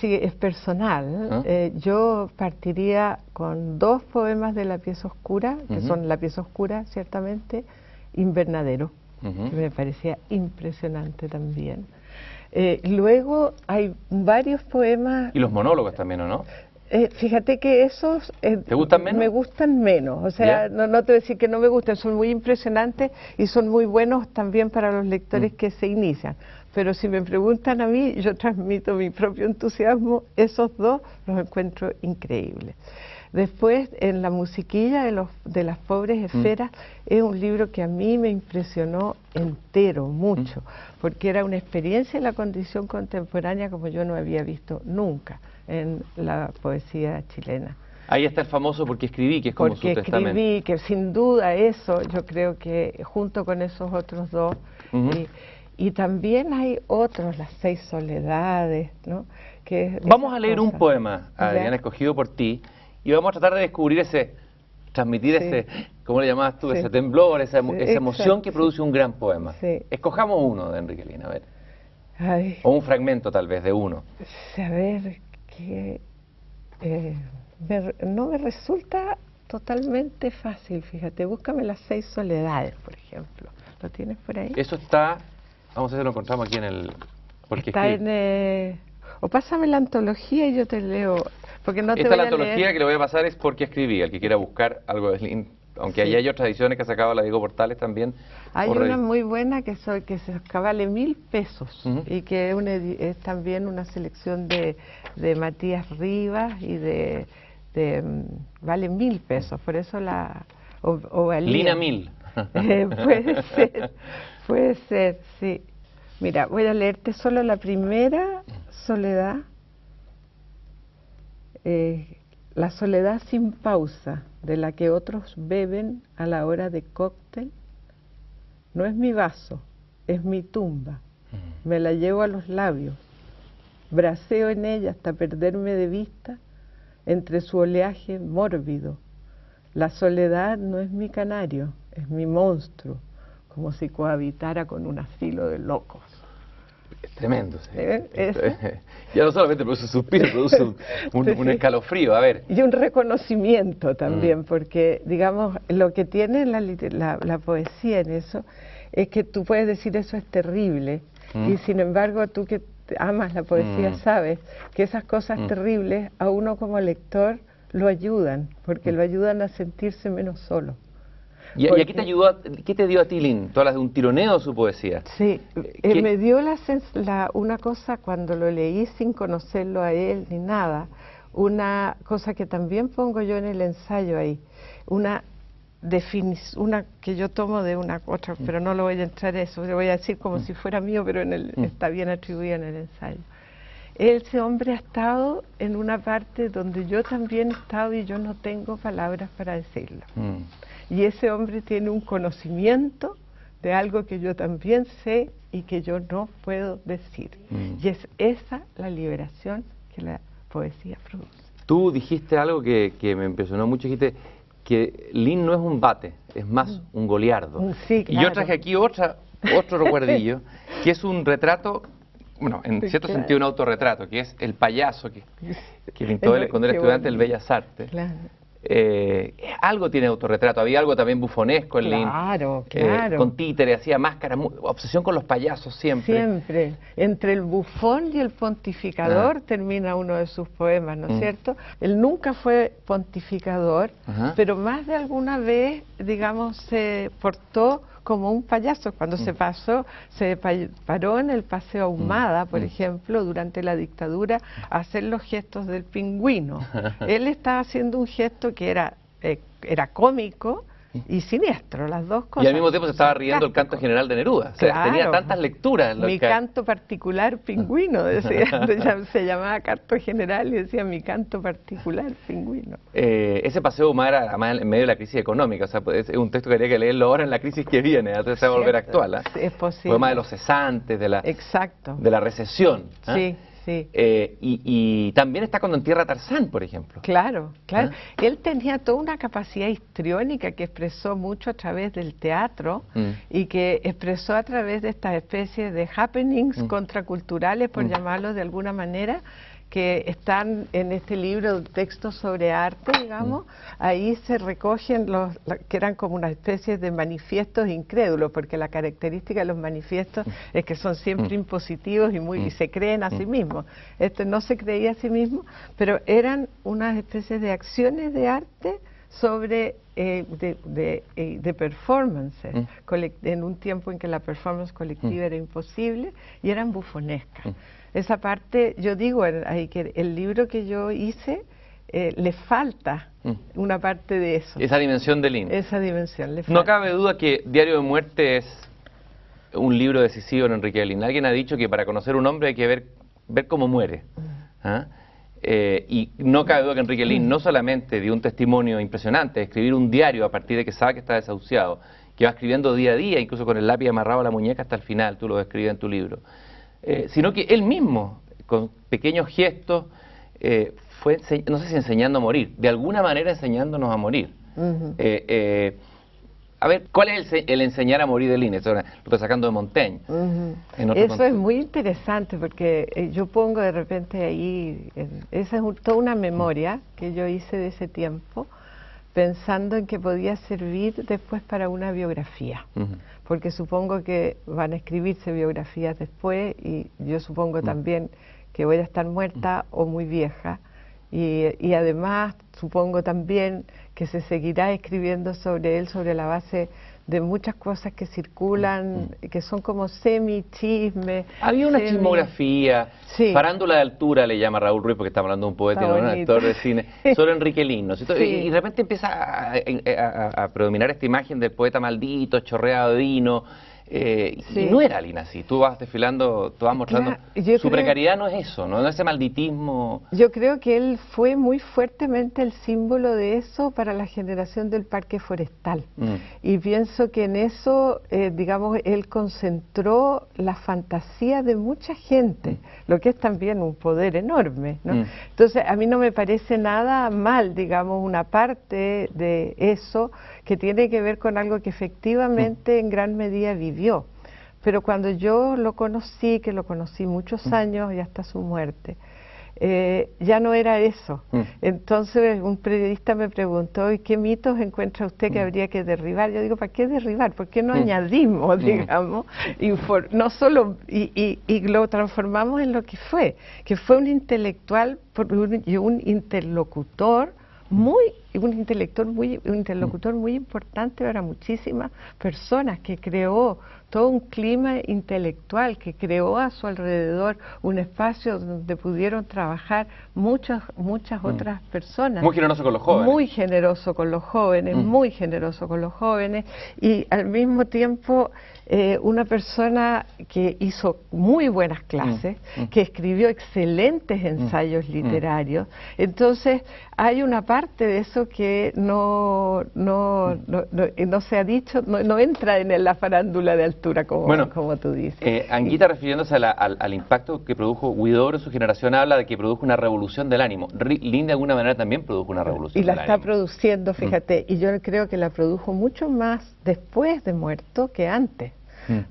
sí, es personal, yo partiría con dos poemas de La pieza oscura, que son La pieza oscura, ciertamente, Invernadero, que me parecía impresionante también. Luego hay varios poemas... Y los monólogos también, ¿o no? Fíjate que esos ¿te gustan menos? Me gustan menos, o sea, no te voy a decir que no me gustan, son muy impresionantes y son muy buenos también para los lectores que se inician, pero si me preguntan a mí, yo transmito mi propio entusiasmo, esos dos los encuentro increíbles. Después, en La musiquilla de las pobres esferas, es un libro que a mí me impresionó entero, mucho, porque era una experiencia en la condición contemporánea como yo no había visto nunca en la poesía chilena. Ahí está el famoso Porque escribí, que es como su testamento. Porque escribí, que sin duda eso, yo creo que junto con esos otros dos, y también hay otros, Las seis soledades, ¿no? Vamos a leer un poema, Adriana, escogido por ti, y vamos a tratar de descubrir transmitir ese, ¿cómo le llamabas tú? Ese temblor, esa emoción que produce un gran poema. Escojamos uno de Enrique Lihn, a ver. Ay. O un fragmento tal vez de uno. A ver, que no me resulta totalmente fácil, fíjate, búscame Las seis soledades, por ejemplo. ¿Lo tienes por ahí? Eso está, vamos a ver si lo encontramos aquí en el... Porque está en... o pásame la antología y yo te leo, porque no te voy a leer. Esta antología que le voy a pasar es Porque escribí, el que quiera buscar algo de Lihn, aunque ahí hay otras ediciones que ha sacado la Diego Portales también. Hay una muy buena que vale 1.000 pesos y que es también una selección de Matías Rivas y vale 1.000 pesos, por eso Lina 1000. Puede ser, sí. Mira, voy a leerte solo la primera soledad. La soledad sin pausa, de la que otros beben a la hora de cóctel, no es mi vaso, es mi tumba. Me la llevo a los labios, braceo en ella hasta perderme de vista entre su oleaje mórbido. La soledad no es mi canario, es mi monstruo, como si cohabitara con un asilo de locos. Es tremendo, sí. Ya no solamente produce suspiro, produce un escalofrío, a ver. Y un reconocimiento también, porque, digamos, lo que tiene la poesía en eso, es que tú puedes decir eso es terrible, y sin embargo tú que amas la poesía sabes que esas cosas terribles a uno como lector lo ayudan, porque lo ayudan a sentirse menos solo. ¿Y aquí te ayudó, qué te dio a ti, Lihn? ¿Tú hablas de un tironeo su poesía? Sí, me dio una cosa cuando lo leí sin conocerlo a él ni nada, una cosa que también pongo yo en el ensayo ahí, una que yo tomo de una otra, pero no lo voy a entrar en eso, le voy a decir como si fuera mío, pero está bien atribuida en el ensayo. Ese hombre ha estado en una parte donde yo también he estado y yo no tengo palabras para decirlo. Y ese hombre tiene un conocimiento de algo que yo también sé y que yo no puedo decir. Y es esa la liberación que la poesía produce. Tú dijiste algo que me impresionó mucho, dijiste que Lihn no es un bate, es más un goliardo. Sí, claro. Y yo traje aquí otro recuerdillo, que es un retrato, bueno, en cierto sentido un autorretrato, que es el payaso que pintó él cuando era estudiante del Bellas Artes. Claro. Algo tiene autorretrato, había algo también bufonesco en Lihn. Claro. Con títere, hacía máscaras, obsesión con los payasos siempre. Siempre. Entre el bufón y el pontificador termina uno de sus poemas, ¿no es cierto? Él nunca fue pontificador, pero más de alguna vez, digamos, se portó como un payaso. Cuando se paró en el Paseo Ahumada, por ejemplo, durante la dictadura, a hacer los gestos del pingüino. Él estaba haciendo un gesto que era cómico y siniestro, las dos cosas. Y al mismo tiempo se estaba riendo el canto general de Neruda. O sea, tenía tantas lecturas. Mi canto particular pingüino, decía. Se llamaba canto general y decía mi canto particular pingüino. Ese Paseo Ahumada era además en medio de la crisis económica. O sea, es un texto que habría que leerlo ahora en la crisis que viene, antes se va a volver actual. Es posible. Poema de los cesantes, de la recesión. Sí. Sí. Y también está cuando entierra a Tarzán, por ejemplo. Claro. Él tenía toda una capacidad histriónica que expresó mucho a través del teatro y que expresó a través de estas especies de happenings contraculturales, por llamarlos de alguna manera, que están en este libro, textos sobre arte, digamos. Ahí se recogen que eran como una especie de manifiestos incrédulos, porque la característica de los manifiestos es que son siempre impositivos y se creen a sí mismos. Este no se creía a sí mismo, pero eran unas especies de acciones de arte sobre de performances, en un tiempo en que la performance colectiva era imposible y eran bufonescas. Esa parte, yo digo ahí que el libro que yo hice le falta una parte de eso. Esa dimensión del Lin. Esa dimensión le falta. No cabe duda que Diario de Muerte es un libro decisivo en Enrique Lin. Alguien ha dicho que para conocer un hombre hay que ver cómo muere. ¿Ah? Y no cabe duda que Enrique Lin no solamente dio un testimonio impresionante, de escribir un diario a partir de que sabe que está desahuciado, que va escribiendo día a día, incluso con el lápiz amarrado a la muñeca hasta el final, tú lo describes en tu libro, sino que él mismo, con pequeños gestos, fue, no sé si enseñando a morir, de alguna manera enseñándonos a morir. A ver, ¿cuál es el enseñar a morir de Lin? Eso lo estoy sacando de Montaigne. Eso es muy interesante porque yo pongo de repente ahí, esa es toda una memoria que yo hice de ese tiempo, pensando en que podía servir después para una biografía. Porque supongo que van a escribirse biografías después y yo supongo también que voy a estar muerta o muy vieja. Y además supongo también que se seguirá escribiendo sobre él sobre la base de muchas cosas que circulan, que son como semi-chismes. Había una chismografía, farándula de altura le llama Raúl Ruiz, porque estamos hablando de un poeta y no de un actor de cine, sobre Enrique Lin, ¿no? Y de repente empieza a predominar esta imagen del poeta maldito, chorreado de vino. Y no era Lin así, tú vas desfilando, tú vas mostrando, su precariedad no es eso, no es ese malditismo. Yo creo que él fue muy fuertemente el símbolo de eso para la generación del parque forestal, y pienso que en eso, digamos, él concentró la fantasía de mucha gente, lo que es también un poder enorme, ¿no? Entonces a mí no me parece nada mal, digamos, una parte de eso que tiene que ver con algo que efectivamente en gran medida vivió. Pero cuando yo lo conocí, que lo conocí muchos años y hasta su muerte, ya no era eso. Entonces un periodista me preguntó, ¿y qué mitos encuentra usted que habría que derribar? Yo digo, ¿para qué derribar? ¿Por qué no añadimos, digamos, no solo, y lo transformamos en lo que fue un intelectual y un interlocutor un interlocutor muy importante para muchísimas personas, que creó todo un clima intelectual, que creó a su alrededor un espacio donde pudieron trabajar muchas otras personas. Muy generoso con los jóvenes. Muy generoso con los jóvenes, muy generoso con los jóvenes, y al mismo tiempo una persona que hizo muy buenas clases, que escribió excelentes ensayos literarios. Entonces hay una parte de eso que no se ha dicho, no entra en la farándula de altura como tú dices. Anguita, refiriéndose al impacto que produjo Huidobro en su generación, habla de que produjo una revolución del ánimo. Lin de alguna manera también produjo una revolución del ánimo. Y la está produciendo, fíjate, y yo creo que la produjo mucho más después de muerto que antes.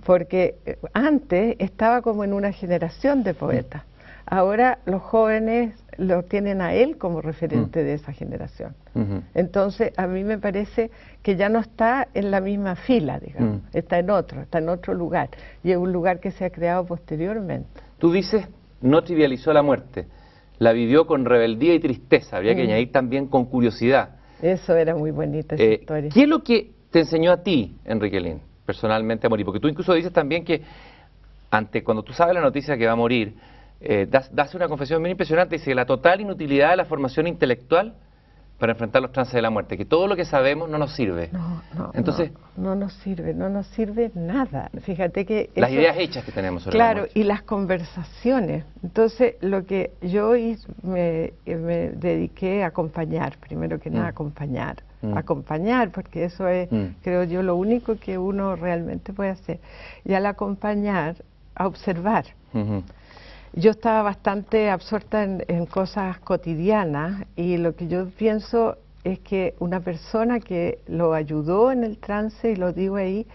Porque antes estaba como en una generación de poetas. Ahora los jóvenes lo tienen a él como referente de esa generación. Entonces a mí me parece que ya no está en la misma fila, digamos, está en otro lugar, y es un lugar que se ha creado posteriormente. Tú dices, no trivializó la muerte, la vivió con rebeldía y tristeza, habría que añadir también con curiosidad. Eso era muy bonita esa historia. ¿Qué es lo que te enseñó a ti, Enrique Lin, personalmente a morir? Porque tú incluso dices también que cuando tú sabes la noticia que va a morir, das una confesión muy impresionante, dice la total inutilidad de la formación intelectual para enfrentar los trances de la muerte, que todo lo que sabemos no nos sirve. Entonces, no nos sirve nada. Fíjate que las ideas hechas que tenemos sobre la muerte. Claro, y las conversaciones. Entonces, lo que yo me dediqué a acompañar, primero que nada, acompañar, porque eso es, creo yo, lo único que uno realmente puede hacer. Y al acompañar, a observar. Yo estaba bastante absorta en cosas cotidianas, y lo que yo pienso es que una persona que lo ayudó en el trance, y lo digo ahí,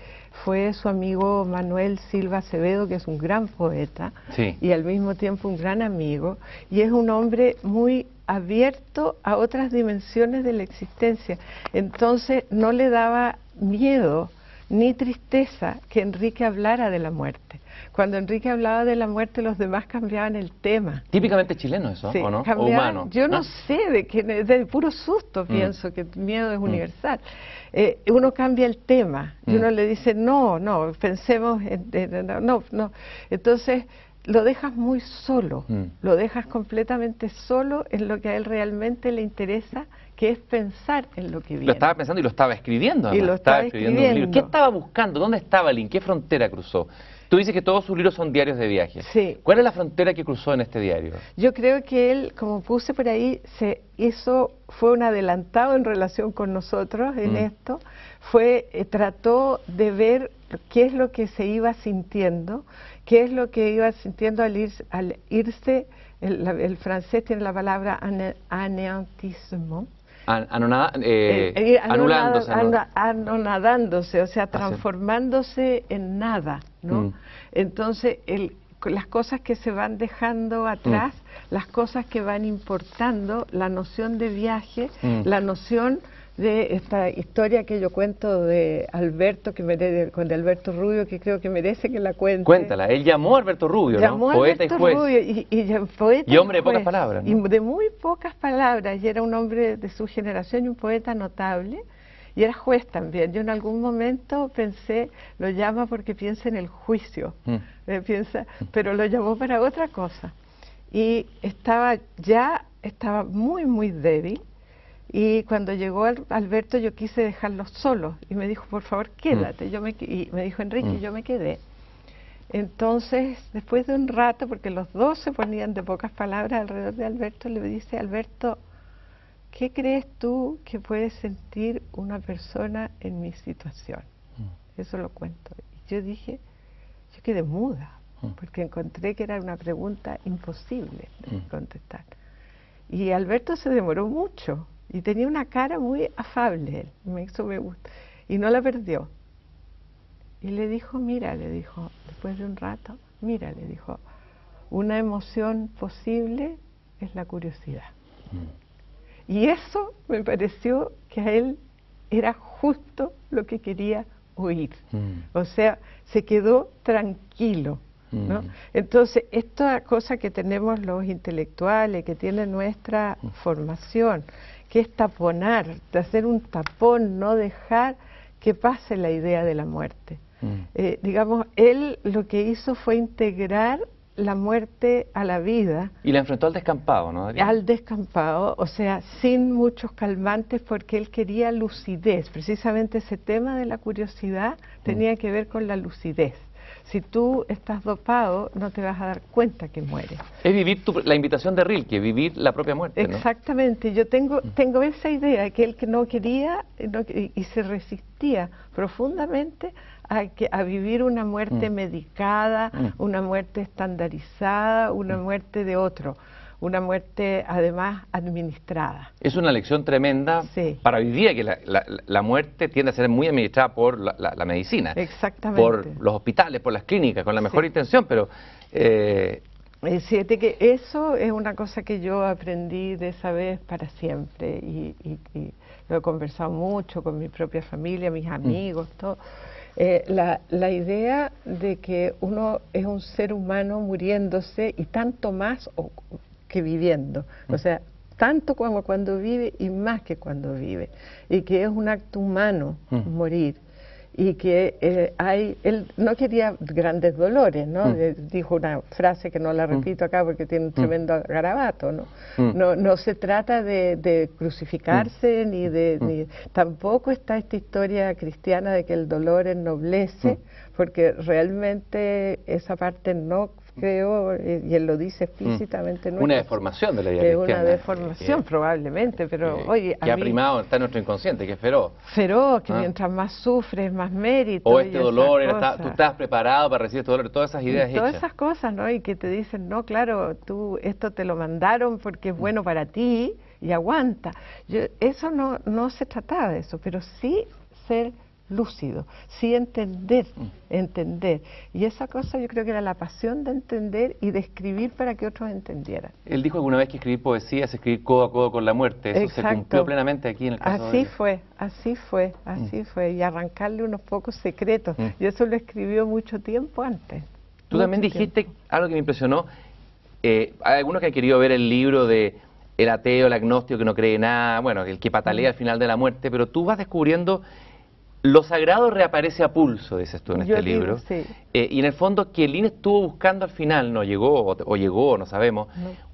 fue su amigo Manuel Silva Acevedo, que es un gran poeta y al mismo tiempo un gran amigo, y es un hombre muy abierto a otras dimensiones de la existencia. Entonces no le daba miedo ni tristeza que Enrique hablara de la muerte. Cuando Enrique hablaba de la muerte, los demás cambiaban el tema. Típicamente chileno eso, Sí, ¿o no? cambiaban, ¿O humano? yo no sé, de puro susto pienso que el miedo es universal. Uno cambia el tema y uno le dice, no, pensemos, no. Entonces, lo dejas muy solo, lo dejas completamente solo en lo que a él realmente le interesa, que es pensar en lo que viene. Lo estaba pensando y lo estaba escribiendo, además. Y lo estaba escribiendo un libro. ¿Qué estaba buscando? ¿Dónde estaba él? ¿En qué frontera cruzó? Tú dices que todos sus libros son diarios de viaje. Sí. ¿Cuál es la frontera que cruzó en este diario? Yo creo que él, como puse por ahí, fue un adelantado en relación con nosotros en esto. Trató de ver qué es lo que se iba sintiendo, qué es lo que iba sintiendo al irse. El francés tiene la palabra anéantissement. Anulándose, ¿no? Anonadándose, o sea, transformándose en nada, ¿no? Entonces, las cosas que se van dejando atrás, las cosas que van importando, la noción de viaje, la noción de esta historia que yo cuento de Alberto, de Alberto Rubio, que creo que merece que la cuente. Cuéntala, él llamó a Alberto Rubio, llamó ¿no? Poeta Alberto y juez. Rubio, poeta y hombre de juez, pocas palabras, ¿no? Y de muy pocas palabras, y era un hombre de su generación y un poeta notable, y era juez también. Yo en algún momento pensé, lo llama porque piensa en el juicio, pero lo llamó para otra cosa. Y estaba muy, muy débil. Y cuando llegó Alberto yo quise dejarlo solo y me dijo, por favor, quédate. Y me dijo, Enrique, yo me quedé. Entonces, después de un rato, porque los dos se ponían de pocas palabras alrededor de Alberto, le dice, Alberto, ¿qué crees tú que puede sentir una persona en mi situación? Eso lo cuento. Y yo quedé muda, porque encontré que era una pregunta imposible de contestar. Y Alberto se demoró mucho. Y tenía una cara muy afable, eso me gusta, y no la perdió. Y le dijo, después de un rato, le dijo, una emoción posible es la curiosidad. Y eso me pareció que a él era justo lo que quería oír. O sea, se quedó tranquilo, ¿no? Entonces, esta cosa que tenemos los intelectuales, que tienen nuestra formación, que es taponar, de hacer un tapón, no dejar que pase la idea de la muerte. Digamos, él lo que hizo fue integrar la muerte a la vida. Y la enfrentó al descampado, ¿no? Al descampado, o sea, sin muchos calmantes, porque él quería lucidez. Precisamente ese tema de la curiosidad tenía que ver con la lucidez. Si tú estás dopado, no te vas a dar cuenta que mueres. Es vivir la invitación de Rilke, vivir la propia muerte, ¿no? Exactamente. Yo tengo esa idea, que él que no quería y se resistía profundamente a vivir una muerte medicada, una muerte estandarizada, una muerte de otro, una muerte además administrada. Es una lección tremenda para hoy día, que la muerte tiende a ser muy administrada por la medicina. Exactamente. Por los hospitales, por las clínicas, con la mejor intención, pero... Fíjate que eso es una cosa que yo aprendí de esa vez para siempre y lo he conversado mucho con mi propia familia, mis amigos, todo. La idea de que uno es un ser humano muriéndose y tanto más que viviendo, o sea, tanto como cuando vive y más que cuando vive, y que es un acto humano morir, y que él no quería grandes dolores, ¿no? Dijo una frase que no la repito acá porque tiene un tremendo garabato, ¿no? No se trata de crucificarse, ni tampoco está esta historia cristiana de que el dolor ennoblece, porque realmente esa parte no creo, y él lo dice explícitamente. Una deformación de la vida cristiana. Una deformación probablemente, pero oye... Que ha primado, está en nuestro inconsciente, que es feroz. Feroz, que mientras más sufres, más mérito. O este dolor, tú estás preparado para recibir este dolor, todas esas ideas hechas. Todas esas cosas, ¿no? Y que te dicen, no, claro, esto te lo mandaron porque es bueno para ti y aguanta. Eso no se trataba de eso, pero sí ser lúcido, sí entender, entender. Y esa cosa yo creo que era la pasión de entender y de escribir para que otros entendieran. Él dijo alguna vez que escribir poesía es escribir codo a codo con la muerte. Eso Exacto. se cumplió plenamente aquí en el caso así de... fue, así fue, así fue. Y arrancarle unos pocos secretos. Y eso lo escribió mucho tiempo antes. Tú también dijiste algo que me impresionó. Hay algunos que han querido ver el libro de el ateo, el agnóstico que no cree nada, bueno, el que patalea al final de la muerte, pero tú vas descubriendo lo sagrado reaparece a pulso, dices tú en este libro. Sí. Y en el fondo que Lin estuvo buscando al final, no llegó, o llegó, no sabemos,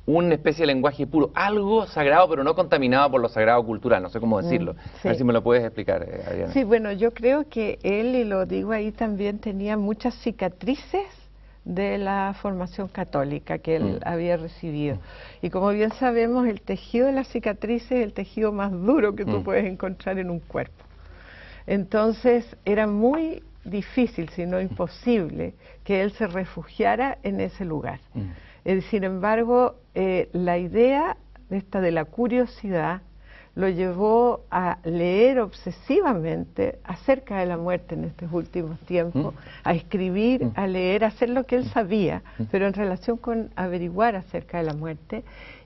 una especie de lenguaje puro, algo sagrado pero no contaminado por lo sagrado cultural, no sé cómo decirlo. A ver si me lo puedes explicar, Adriana. Sí, bueno, yo creo que él, y lo digo ahí también, tenía muchas cicatrices de la formación católica que él había recibido. Y como bien sabemos, el tejido de las cicatrices es el tejido más duro que tú puedes encontrar en un cuerpo. Entonces era muy difícil, si no imposible, que él se refugiara en ese lugar. Sin embargo, la idea de la curiosidad lo llevó a leer obsesivamente acerca de la muerte en estos últimos tiempos, a escribir, a leer, a hacer lo que él sabía, pero en relación con averiguar acerca de la muerte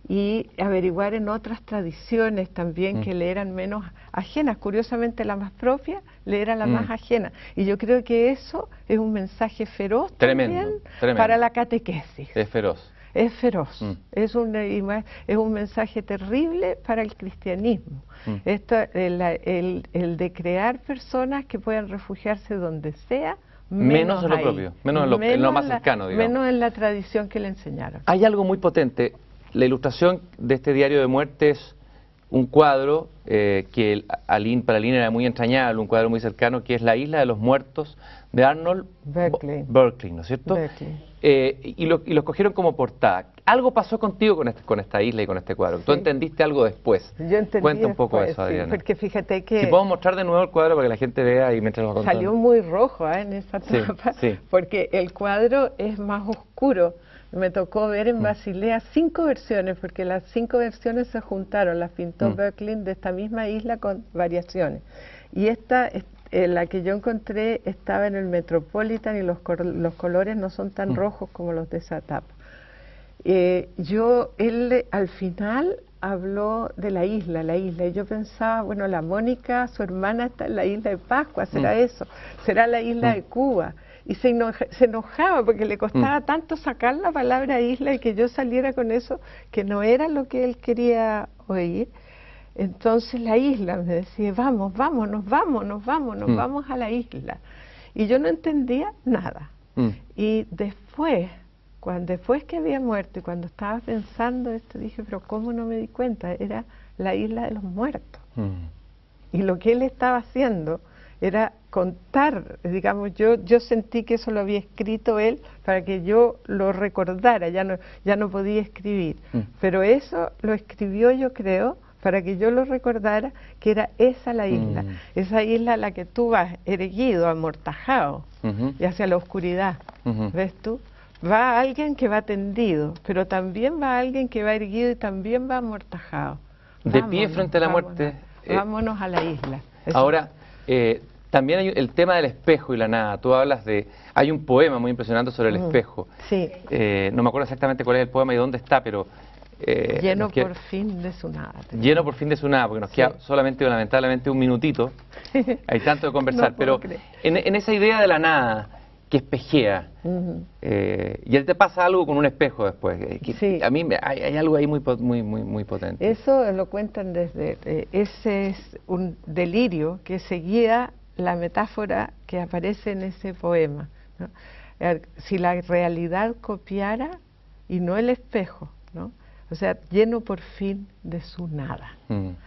y averiguar en otras tradiciones también que le eran menos ajenas. Curiosamente, la más propia le era la más ajena. Y yo creo que eso es un mensaje feroz también para la catequesis. Es feroz. Es feroz, es un mensaje terrible para el cristianismo. Esto, el de crear personas que puedan refugiarse donde sea, menos en lo propio, menos en lo más cercano, digamos. Menos en la tradición que le enseñaron. Hay algo muy potente. La ilustración de este diario de muerte es un cuadro que para Lin era muy entrañable, un cuadro muy cercano, que es La isla de los muertos de Arnold Berkeley, ¿no es cierto? Y lo escogieron como portada. Algo pasó contigo con esta isla y con este cuadro. ¿Tú entendiste algo después? Yo entendí. Cuenta un poco eso, Adriana. Porque fíjate que... Si podemos mostrar de nuevo el cuadro para que la gente vea y mientras lo contamos. Salió muy rojo en esa tapa, porque el cuadro es más oscuro. Me tocó ver en Basilea 5 versiones, porque las 5 versiones se juntaron, las pintó Berkeley de esta misma isla con variaciones. Y esta, la que yo encontré, estaba en el Metropolitan y los colores no son tan rojos como los de esa tapa. Él al final habló de la isla, y yo pensaba, bueno, la Mónica, su hermana, está en la isla de Pascua, ¿será eso? ¿Será la isla de Cuba? Y se enojaba porque le costaba tanto sacar la palabra isla y que yo saliera con eso, que no era lo que él quería oír. Entonces la isla me decía, nos vamos a la isla. Y yo no entendía nada. Y después que había muerto y cuando estaba pensando esto, dije, pero ¿cómo no me di cuenta? Era la isla de los muertos. Y lo que él estaba haciendo era contar, digamos, yo sentí que eso lo había escrito él para que yo lo recordara, ya no podía escribir, pero eso lo escribió, yo creo, para que yo lo recordara, que era esa la isla, esa isla a la que tú vas erguido, amortajado, y hacia la oscuridad, ¿ves tú? Va alguien que va tendido, pero también va alguien que va erguido y también va amortajado. De pie frente a la muerte. Vámonos a la isla. Eso. Ahora, también hay el tema del espejo y la nada. Tú hablas de... Hay un poema muy impresionante sobre el espejo. Sí. No me acuerdo exactamente cuál es el poema y dónde está, pero... lleno por fin de su nada. Lleno por fin de su nada, porque nos queda solamente, lamentablemente, un minutito. Hay tanto de conversar, pero en esa idea de la nada, que espejea, y él te pasa algo con un espejo después. A mí hay algo ahí muy potente. Eso lo cuentan desde... ese es un delirio que seguía la metáfora que aparece en ese poema, ¿no? Si la realidad copiara y no el espejo, ¿no? O sea, lleno por fin de su nada.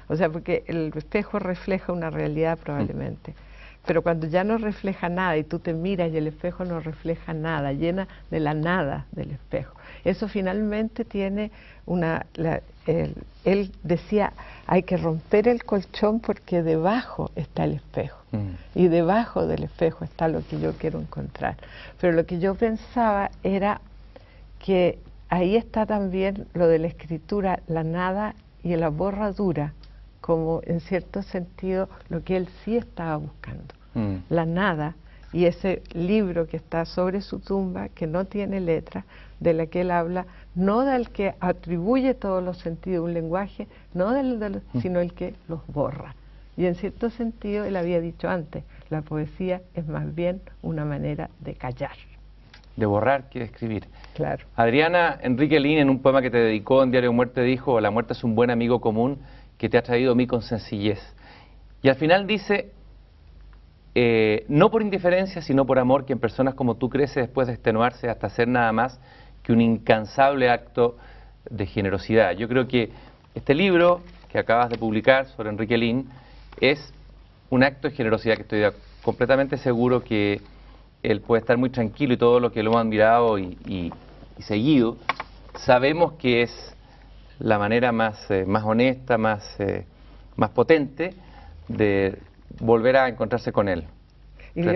O sea, porque el espejo refleja una realidad probablemente, pero cuando ya no refleja nada y tú te miras y el espejo no refleja nada, llena de la nada del espejo. Eso finalmente tiene él decía, hay que romper el colchón porque debajo está el espejo. Y debajo del espejo está lo que yo quiero encontrar. Pero lo que yo pensaba era que ahí está también lo de la escritura, la nada y la borradura, como en cierto sentido lo que él sí estaba buscando. la nada, y ese libro que está sobre su tumba, que no tiene letra, de la que él habla, no del que atribuye todos los sentidos a un lenguaje, no sino el que los borra. Y en cierto sentido, él había dicho antes, la poesía es más bien una manera de callar. De borrar que de escribir. Claro. Adriana Enrique Lin, en un poema que te dedicó en Diario de Muerte, dijo: la muerte es un buen amigo común que te ha traído a mí con sencillez. Y al final dice, no por indiferencia, sino por amor, que en personas como tú crece después de extenuarse hasta ser nada más que un incansable acto de generosidad. Yo creo que este libro que acabas de publicar sobre Enrique Lin es un acto de generosidad que estoy completamente seguro que él puede estar muy tranquilo, y todo lo que lo han admirado y seguido, sabemos que es la manera más honesta, más potente de volver a encontrarse con él. Y yo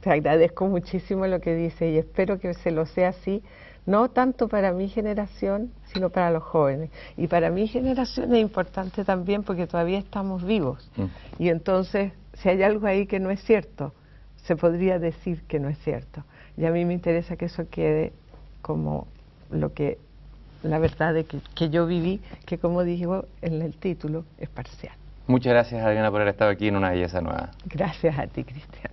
te agradezco muchísimo lo que dice, y espero que se lo sea así, no tanto para mi generación, sino para los jóvenes. Y para mi generación es importante también porque todavía estamos vivos. Y entonces, si hay algo ahí que no es cierto, se podría decir que no es cierto. Y a mí me interesa que eso quede como la verdad de que yo viví, que como digo en el título, es parcial. Muchas gracias, Adriana, por haber estado aquí en Una Belleza Nueva. Gracias a ti, Cristian.